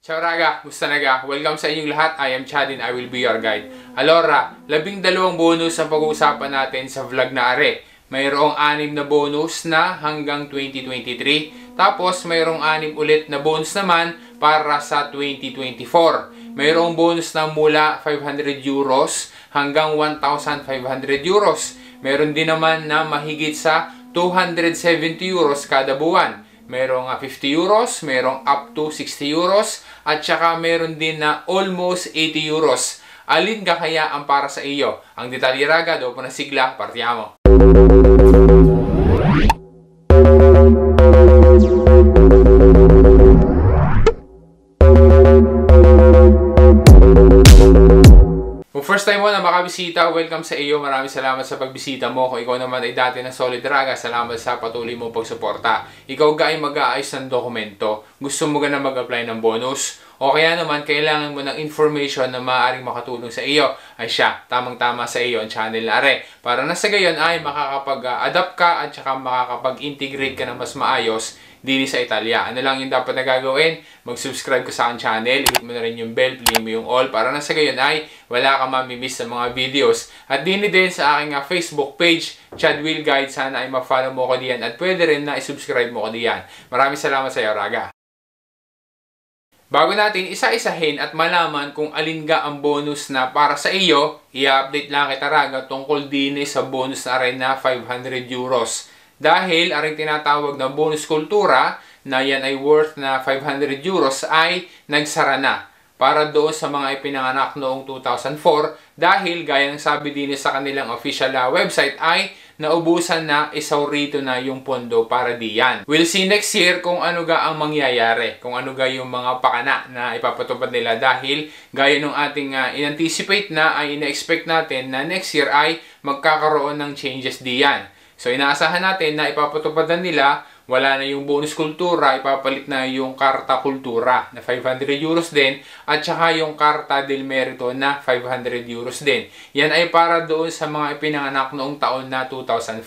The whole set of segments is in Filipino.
Ciao raga, musta naga? Welcome sa inyong lahat. I am Chad and I will be your guide. Alora, 12 bonus ang pag-uusapan natin sa vlog na are. Mayroong 6 na bonus na hanggang 2023. Tapos mayroong 6 ulit na bonus naman para sa 2024. Mayroong bonus na mula 500 euros hanggang 1,500 euros. Meron din naman na mahigit sa 270 euros kada buwan. Merong 50 euros, merong up to 60 euros, at saka meron din na almost 80 euros. Alin ka kaya ang para sa iyo? Ang detalye raga, dopo na sigla, partiamo! Kung first time mo na makabisita, welcome sa iyo. Maraming salamat sa pagbisita mo. Kung ikaw naman ay dati na solid raga, salamat sa patuloy mong pagsuporta. Ikaw ga ay mag-aayos ng dokumento. Gusto mo ga na mag-apply ng bonus? O kaya naman, kailangan mo ng information na maaaring makatulong sa iyo. Ay siya, tamang-tama sa iyo ang channel na are. Para na sa gayon ay makakapag-adapt ka at saka makakapag-integrate ka na mas maayos dini sa Italia. Ano lang yung dapat na gagawin? Mag-subscribe ka sa aking channel, hit mo na rin yung bell, pili mo yung all, para na sa gayon ay wala ka mamimiss sa mga videos. At dini din sa aking Facebook page, Chad Will Guide, sana ay ma-follow mo ko diyan at pwede rin na i-subscribe mo ko diyan. Maraming salamat sa iyo, raga. Bago natin isa-isahin at malaman kung alin ga ang bonus na para sa iyo, i-update lang kita raga tungkol din sa bonus na rin na 500 euros. Dahil aring tinatawag na bonus kultura na yan ay worth na 500 euros ay nagsara na para doon sa mga ipinanganak noong 2004 dahil gaya ng sabi din sa kanilang official website ay naubusan na, isaurito na yung pondo para diyan. We'll see next year kung ano ga ang mangyayari, kung ano ga yung mga pakana na ipapatupad nila dahil gaya ng ating in-anticipate na ay ina-expect natin na next year ay magkakaroon ng changes diyan. So inaasahan natin na ipapatupad na nila, wala na yung bonus kultura, ipapalit na yung karta kultura na 500 euros din at saka yung karta del merito na 500 euros din. Yan ay para doon sa mga ipinanganak noong taon na 2005.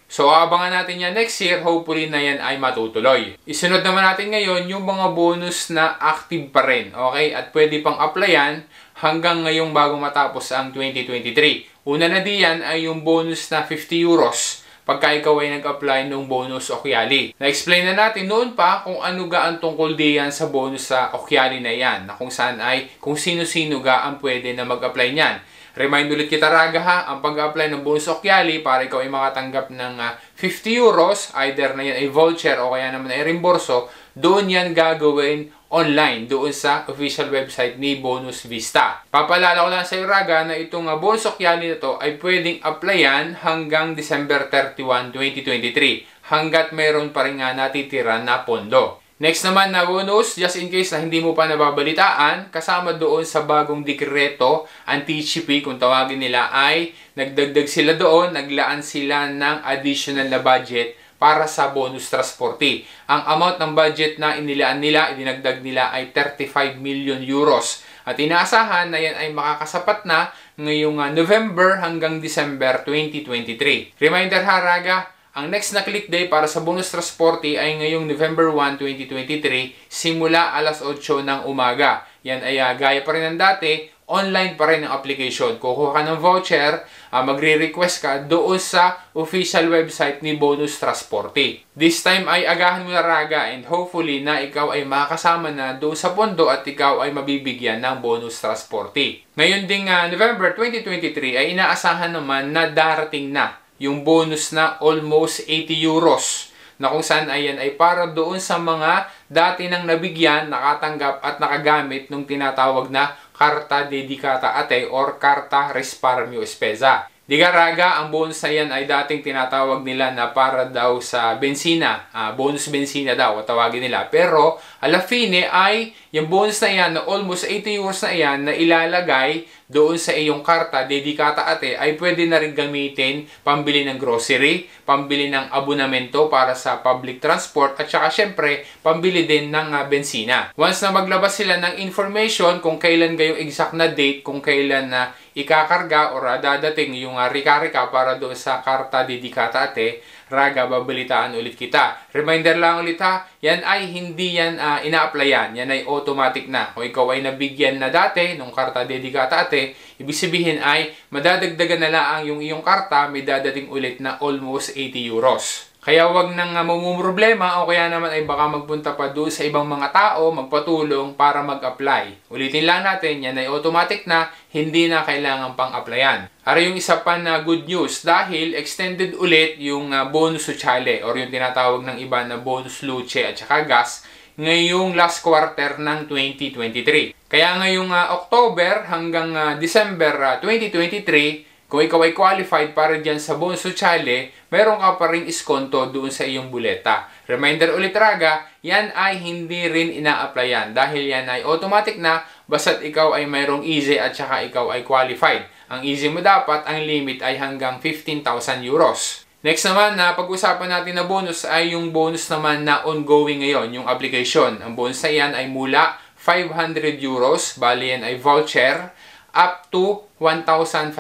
So abangan natin yan next year, hopefully na yan ay matutuloy. Isunod naman natin ngayon yung mga bonus na active pa rin, okay? At pwede pang applyan hanggang ngayong bago matapos ang 2023. Una na diyan ay yung bonus na 50 euros. Pagka ikaw ay nag-apply ng bonus Okiali. Na-explain na natin noon pa kung ano ga ang tungkol diyan sa bonus sa Okiali na yan, na kung saan ay kung sino-sino ga ang pwede na mag-apply niyan. Remind ulit kita raga ha, ang pag-apply ng bonus Okiali para ikaw ay makatanggap ng 50 euros, either na yan ay voucher o kaya naman ay reimburso, doon yan gagawin online doon sa official website ni Bonus Vista. Papalala ko lang sa iyo raga na itong bonus Okiali na to ay pwedeng applyan hanggang December 31, 2023 hanggat meron pa rin nga natitira na pondo. Next naman na bonus, just in case na hindi mo pa nababalitaan, kasama doon sa bagong dekreto, anticipi kung tawagin nila ay nagdagdag sila doon, naglaan sila ng additional na budget para sa bonus transporte. Ang amount ng budget na inilaan nila, idinagdag nila ay 35 million euros. At inaasahan na yan ay makakasapat na ngayong November hanggang December 2023. Reminder ha raga, ang next na click day para sa bonus transporte ay ngayong November 1, 2023 simula alas 8 ng umaga. Yan ay gaya pa rin ng dati, online pa rin ang application. Kukuha ka ng voucher, magre-request ka doon sa official website ni Bonus Transporte. This time ay agahan mo na raga and hopefully na ikaw ay makakasama na doon sa pondo at ikaw ay mabibigyan ng Bonus Transporte. Ngayon ding November 2023 ay inaasahan naman na darating na yung bonus na almost 80 euros na kung saan ayan ay para doon sa mga dati nang nabigyan, nakatanggap at nakagamit nung tinatawag na Carta Dedicata a te or Carta Risparmio Spesa. Di ka raga, ang bonus na yan ay dating tinatawag nila na para daw sa bensina, bonus bensina daw, tawagin nila. Pero, ala fine ay, yung bonus na yan, na almost 80 euros na yan, na ilalagay doon sa iyong karta, Dedicata a te, ay pwede na rin gamitin pambili ng grocery, pambili ng abonamento para sa public transport, at saka syempre, pambili din ng bensina. Once na maglabas sila ng information kung kailan gayong exact na date, kung kailan na ikakarga or dadating yung rika-rika para doon sa Carta Dedicata a te, Raga, babalitaan ulit kita. Reminder lang ulit ha, yan ay hindi yan ina-applyan. Yan ay automatic na. Kung ikaw ay nabigyan na dati nung karta dedikatate, ibig sabihin ay madadagdagan na lang yung iyong karta, may dadating ulit na almost 80 euros. Kaya wag nang mamumroblema o kaya naman ay baka magpunta pa doon sa ibang mga tao, magpatulong para mag-apply. Ulitin lang natin, yan ay automatic na, hindi na kailangan pang applyan. Para yung isa pa na good news dahil extended ulit yung bonus sociale or yung tinatawag ng iba na bonus luce at saka gas ngayong last quarter ng 2023. Kaya ngayong October hanggang December 2023, kung ikaw ay qualified para dyan sa bonus sociale, meron ka pa rin iskonto doon sa iyong buleta. Reminder ulit Raga, yan ay hindi rin ina-applyan dahil yan ay automatic na basta't ikaw ay mayroong easy at saka ikaw ay qualified. Ang easy mo dapat, ang limit ay hanggang 15,000 euros. Next naman na pag-usapan natin na bonus ay yung bonus naman na ongoing ngayon, yung application. Ang bonus na yan ay mula 500 euros, bali yan ay voucher, up to 1,500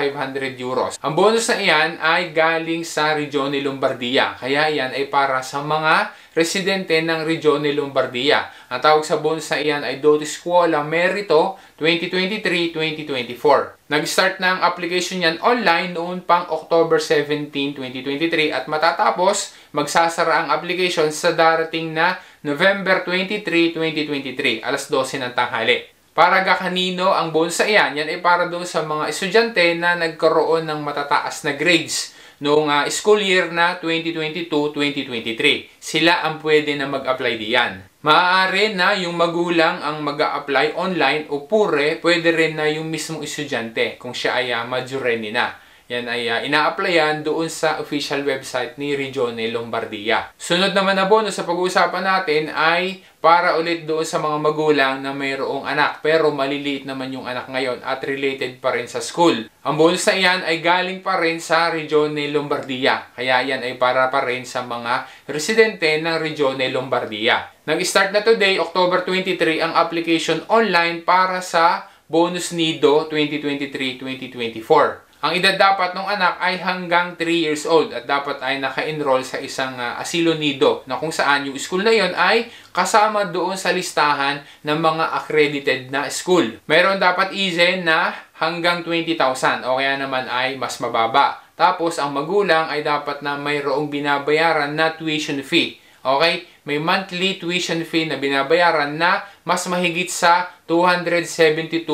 euros. Ang bonus na iyan ay galing sa Regione Lombardia. Kaya iyan ay para sa mga residente ng Regione Lombardia. Ang tawag sa bonus na iyan ay Dote Scuola Merito 2023-2024. Nag-start na ang application yan online noon pang October 17, 2023 at matatapos magsasara ang application sa darating na November 23, 2023, alas 12 ng tanghali. Para kanino ang bonus na iyan? Yan ay para doon sa mga estudyante na nagkaroon ng matataas na grades noong school year na 2022-2023. Sila ang pwede na mag-apply diyan. Maaari na yung magulang ang mag-a-apply online o pwede rin na yung mismong estudyante kung siya ay majoreni na. Yan ay ina-applyan doon sa official website ni Regione Lombardia. Sunod naman na bonus sa pag-uusapan natin ay para ulit doon sa mga magulang na mayroong anak pero maliliit naman yung anak ngayon at related pa rin sa school. Ang bonus na iyan ay galing pa rin sa Regione Lombardia. Kaya yan ay para pa rin sa mga residente ng Regione Lombardia. Nag-start na today, October 23, ang application online para sa Bonus Nido 2023-2024. Ang edad dapat ng anak ay hanggang 3 years old at dapat ay naka-enroll sa isang asilo nido na kung saan yung school na yon ay kasama doon sa listahan ng mga accredited na school. Mayroon dapat easy na hanggang 20,000 o kaya naman ay mas mababa. Tapos ang magulang ay dapat na mayroong binabayaran na tuition fee. Okay? May monthly tuition fee na binabayaran na mas mahigit sa 272.72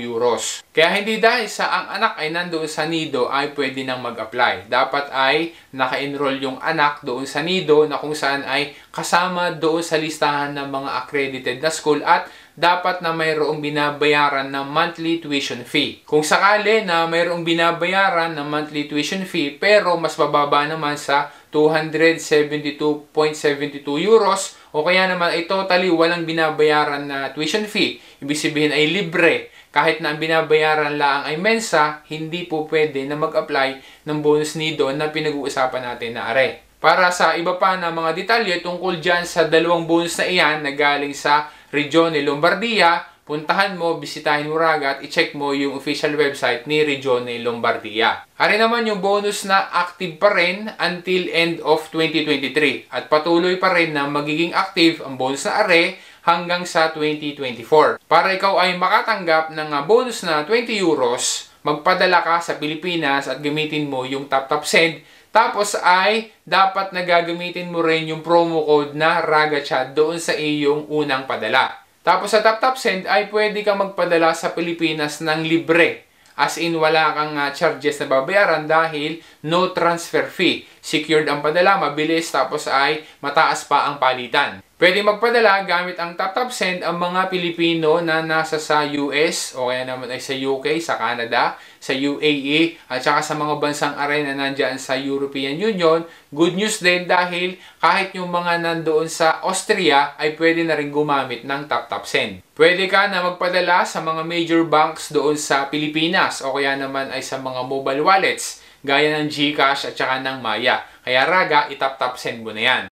euros. Kaya hindi dahil sa ang anak ay nandoon sa nido ay pwede nang mag-apply. Dapat ay naka-enroll yung anak doon sa nido na kung saan ay kasama doon sa listahan ng mga accredited na school at dapat na mayroong binabayaran na monthly tuition fee. Kung sakali na mayroong binabayaran na monthly tuition fee pero mas bababa naman sa 272.72 euros o kaya naman ay totally walang binabayaran na tuition fee, ibig sabihin ay libre, kahit na ang binabayaran lang ay mensa, hindi po pwede na mag-apply ng bonus nido na pinag-uusapan natin na are. Para sa iba pa na mga detalye tungkol dyan sa dalawang bonus na iyan na galing sa Regione Lombardia, puntahan mo, bisitahin mo Raga at i-check mo yung official website ni Regione Lombardia. Ari naman yung bonus na active pa rin until end of 2023 at patuloy pa rin na magiging active ang bonus na are hanggang sa 2024. Para ikaw ay makatanggap ng bonus na 20 euros, magpadala ka sa Pilipinas at gamitin mo yung TapTapSend. Tapos ay dapat na gagamitin mo rin yung promo code na RagaChat doon sa iyong unang padala. Tapos sa TapTapSend ay pwede kang magpadala sa Pilipinas ng libre. As in wala kang charges na babayaran dahil no transfer fee. Secured ang padala, mabilis, tapos ay mataas pa ang palitan. Pwede magpadala gamit ang TapTapSend ang mga Pilipino na nasa sa US o kaya naman ay sa UK, sa Canada, sa UAE at saka sa mga bansang arena nandyan sa European Union. Good news din dahil kahit yung mga nandoon sa Austria ay pwede na rin gumamit ng TapTapSend. Pwede ka na magpadala sa mga major banks doon sa Pilipinas o kaya naman ay sa mga mobile wallets gaya ng GCash at saka ng Maya. Kaya Raga, i-TapTapSend mo na yan.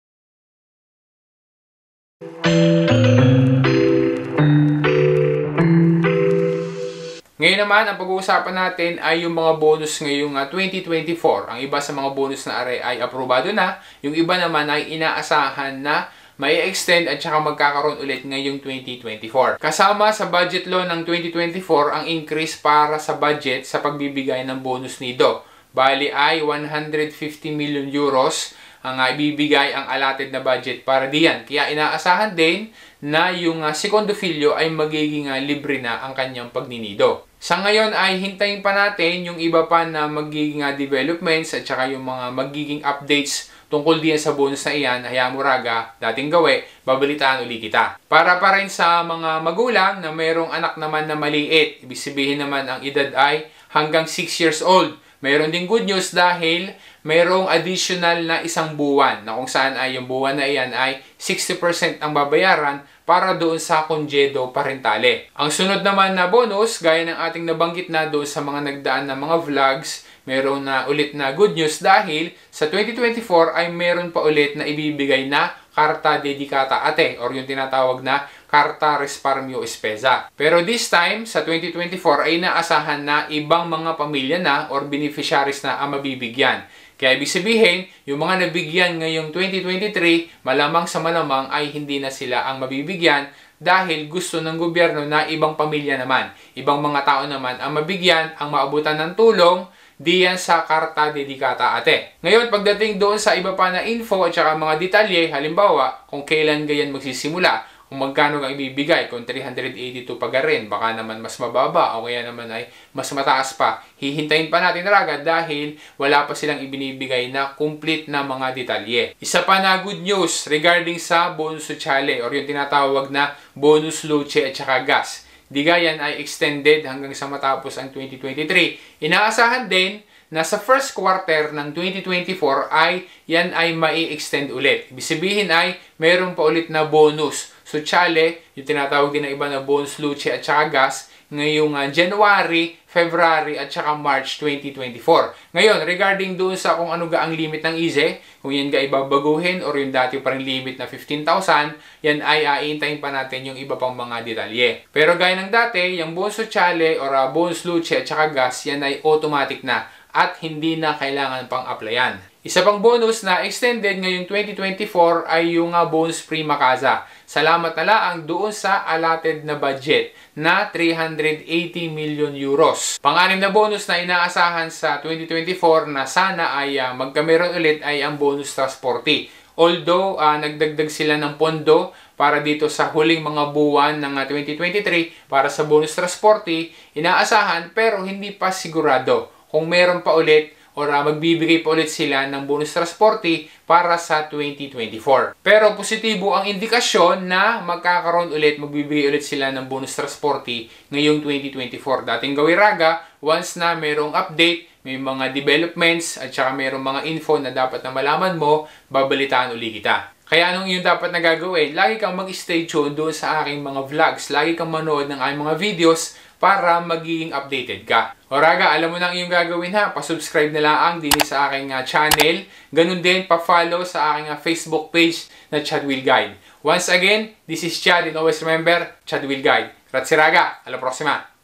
Ngayon naman, ang pag-uusapan natin ay yung mga bonus ngayong 2024. Ang iba sa mga bonus na ay aprobado na, yung iba naman ay inaasahan na may extend at saka magkakaroon ulit ngayong 2024. Kasama sa budget law ng 2024 ang increase para sa budget sa pagbibigay ng bonus nido. Bali ay 150 million euros ang ibibigay ang allotted na budget para diyan. Kaya inaasahan din na yung segundo filyo ay magiging libre na ang kanyang pagninido. Sa ngayon ay hintayin pa natin yung iba pa na magiging developments at saka yung mga magiging updates tungkol diyan sa bonus na iyan. Hayaan mo Raga, dating gawi, babalitaan uli kita. Para pa rin sa mga magulang na mayroong anak naman na maliit, ibig sabihin naman ang edad ay hanggang 6 years old. Mayroon din good news dahil mayroong additional na isang buwan na kung saan ay yung buwan na iyan ay 60% ang babayaran para doon sa Congedo Parentale. Ang sunod naman na bonus, gaya ng ating nabanggit na doon sa mga nagdaan na mga vlogs, meron na ulit na good news dahil sa 2024 ay meron pa ulit na ibibigay na Carta Dedicata Ate or yung tinatawag na Carta Risparmio Spesa. Pero this time, sa 2024 ay naasahan na ibang mga pamilya na or beneficiaries na ang mabibigyan. Kaya ibig sabihin, yung mga nabigyan ngayong 2023, malamang sa malamang ay hindi na sila ang mabibigyan dahil gusto ng gobyerno na ibang pamilya naman, ibang mga tao naman ang mabigyan, ang maabutan ng tulong diyan sa Carta Dedicata Ate. Ngayon, pagdating doon sa iba pa na info at saka mga detalye, halimbawa, kung kailan gayan magsisimula, kung magkano ang ibibigay, kung 382 pa rin, baka naman mas mababa o kaya naman ay mas mataas pa. Hihintayin pa natin Raga dahil wala pa silang ibinibigay na complete na mga detalye. Isa pa na good news regarding sa bonus sociale or yung tinatawag na bonus luce at saka gas. Digayan ay extended hanggang sa matapos ang 2023. Inaasahan din na sa first quarter ng 2024 ay yan ay mai-extend ulit. Ibig sabihin ay mayroon pa ulit na bonus sociale, yung tinatawag din ng iba na bonus luce at saka gas, ngayong January, February at saka March 2024. Ngayon, regarding doon sa kung ano ga ang limit ng IZE, kung yan ga ibabaguhin or yung dati pa rin limit na 15,000, yan ay iintayin pa natin yung iba pang mga detalye. Pero gaya ng dati, yung bonus sociale or bonus luce at saka gas, yan ay automatic na at hindi na kailangan pang applyan. Isa pang bonus na extended ngayong 2024 ay yung bonus prima casa. Salamat na lang doon sa allotted na budget na 380 million euros. Pang-anim na bonus na inaasahan sa 2024 na sana ay magkameron ulit ay ang bonus transporte. Although nagdagdag sila ng pondo para dito sa huling mga buwan ng 2023 para sa bonus transporte, inaasahan pero hindi pa sigurado kung meron pa ulit o magbibigay pa ulit sila ng bonus transporte para sa 2024. Pero positibo ang indikasyon na magkakaroon ulit, magbibigay ulit sila ng bonus transporte ngayong 2024. Dating gawin Raga, once na mayroong update, may mga developments at saka mayroong mga info na dapat na malaman mo, babalitaan uli kita. Kaya anong yung dapat na gagawin? Lagi kang mag-stay tuned doon sa aking mga vlogs. Lagi kang manood ng aking mga videos para magiging updated ka. O Raga, alam mo na ang iyong gagawin ha. Pa-subscribe na lang din sa aking channel. Ganun din, pa-follow sa aking Facebook page na Chad Will Guide. Once again, this is Chad and always remember, Chad Will Guide. Grazie Raga, alla prossima!